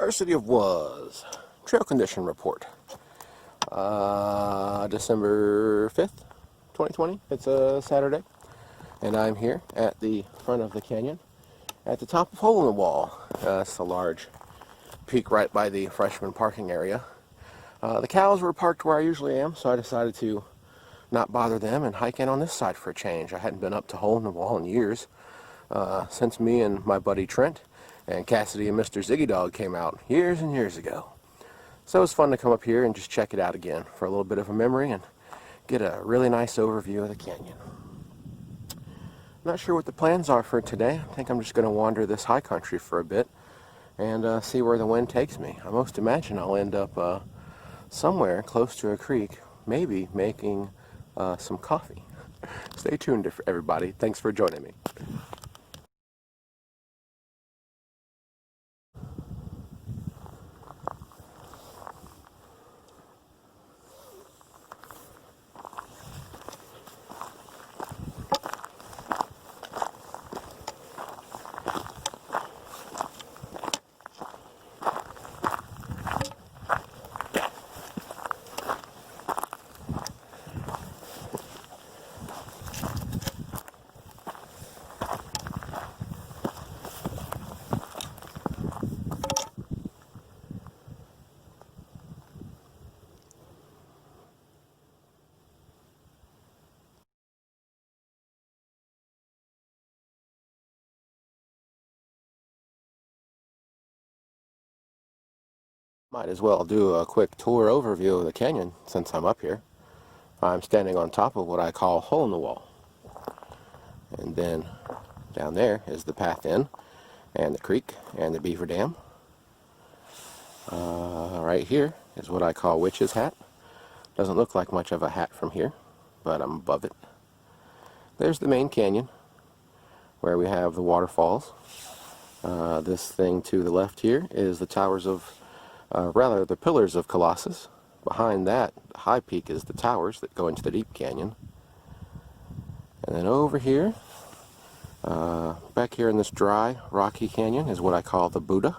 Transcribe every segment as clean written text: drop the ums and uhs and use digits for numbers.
Ersity of Was trail condition report. December 5th, 2020. It's a Saturday, and I'm here at the front of the canyon at the top of Hole in the Wall. It's a large peak right by the freshman parking area. The cows were parked where I usually am, so I decided to not bother them and hike in on this side for a change. I hadn't been up to Hole in the Wall in years, since me and my buddy Trent and Cassidy and Mr. Ziggy Dog came out years and years ago. So it was fun to come up here and just check it out again for a little bit of a memory and get a really nice overview of the canyon. Not sure what the plans are for today. I think I'm just going to wander this high country for a bit and see where the wind takes me. I most imagine I'll end up somewhere close to a creek, maybe making some coffee. Stay tuned, everybody. Thanks for joining me. Might as well do a quick tour overview of the canyon since I'm up here. I'm standing on top of what I call Hole in the Wall. And then down there is the path in, and the creek, and the beaver dam. Right here is what I call Witch's Hat. Doesn't look like much of a hat from here, but I'm above it. There's the main canyon, where we have the waterfalls. This thing to the left here is the towers of the Pillars of Colossus. Behind that, the high peak is the towers that go into the deep canyon. And then over here, back here in this dry, rocky canyon is what I call the Buddha.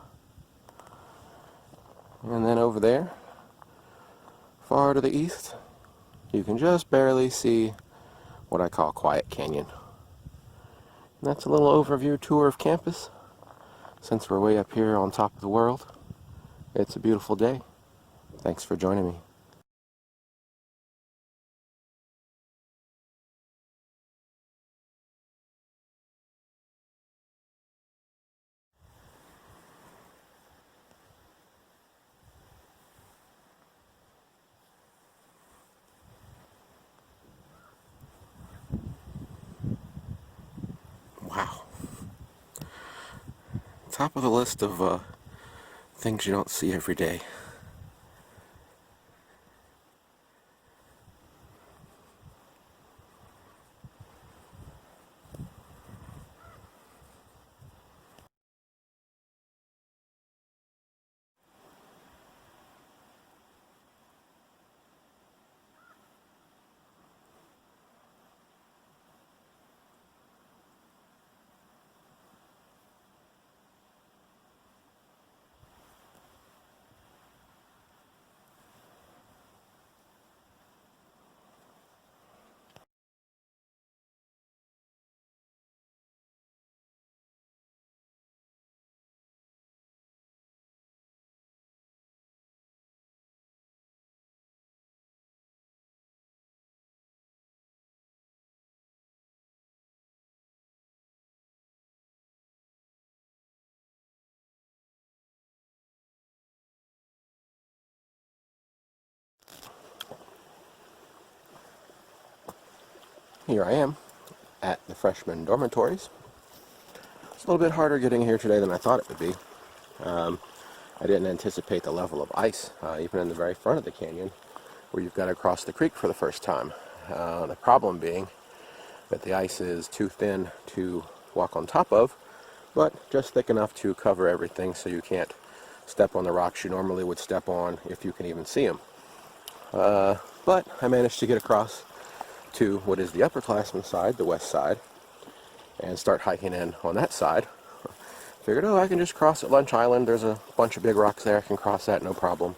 And then over there, far to the east, you can just barely see what I call Quiet Canyon. And that's a little overview tour of campus, since we're way up here on top of the world. It's a beautiful day. Thanks for joining me. Wow. Top of the list of things you don't see every day. Here I am at the freshman dormitories. It's a little bit harder getting here today than I thought it would be. I didn't anticipate the level of ice, even in the very front of the canyon, where you've got to cross the creek for the first time. The problem being that the ice is too thin to walk on top of, but just thick enough to cover everything so you can't step on the rocks you normally would step on if you can even see them. But I managed to get across to what is the upperclassmen side, the west side, and start hiking in on that side. Figured, oh, I can just cross at Lunch Island. There's a bunch of big rocks there. I can cross that, no problem.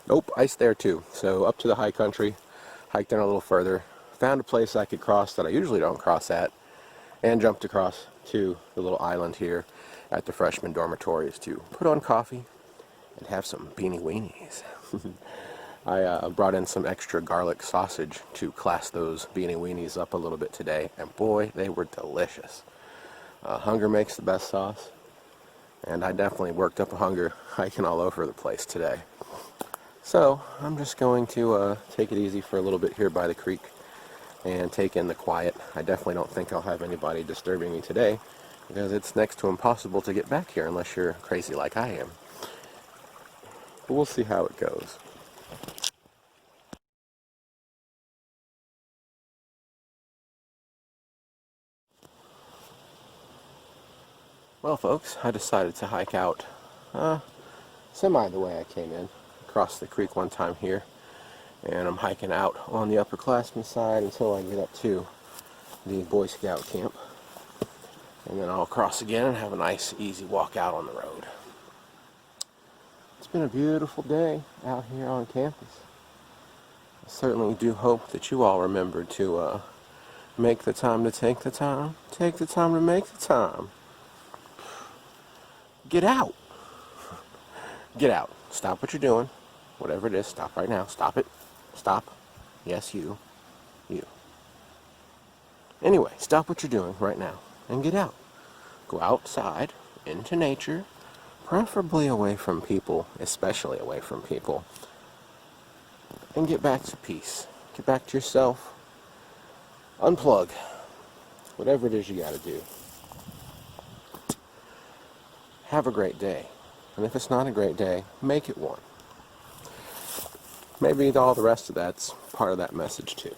Nope, ice there too. So up to the high country, hiked in a little further, found a place I could cross that I usually don't cross at, and jumped across to the little island here at the freshman dormitories to put on coffee and have some beanie weenies. I brought in some extra garlic sausage to class those beanie weenies up a little bit today, and boy, they were delicious. Hunger makes the best sauce, and I definitely worked up a hunger hiking all over the place today. So I'm just going to take it easy for a little bit here by the creek and take in the quiet. I definitely don't think I'll have anybody disturbing me today, because it's next to impossible to get back here unless you're crazy like I am. But we'll see how it goes. Well, folks, I decided to hike out semi the way I came in, across the creek one time here, and I'm hiking out on the upperclassmen side until I get up to the Boy Scout camp, and then I'll cross again and have a nice easy walk out on the road. It's been a beautiful day out here on campus. I certainly do hope that you all remember to make the time to take the time to make the time. Get out. Get out. Stop what you're doing. Whatever it is, stop right now. Stop it. Stop. Yes, you. You. Anyway, stop what you're doing right now and get out. Go outside, into nature, preferably away from people, especially away from people, and get back to peace. Get back to yourself. Unplug. Whatever it is you gotta do. Have a great day. And if it's not a great day, make it one. Maybe all the rest of that's part of that message too.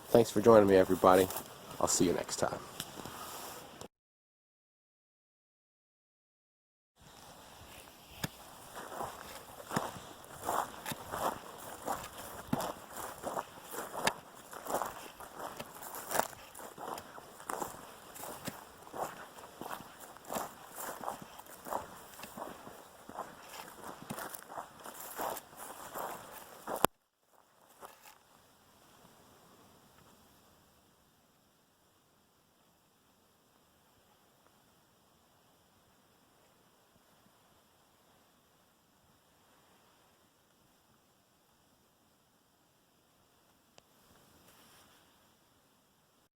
Thanks for joining me, everybody. I'll see you next time.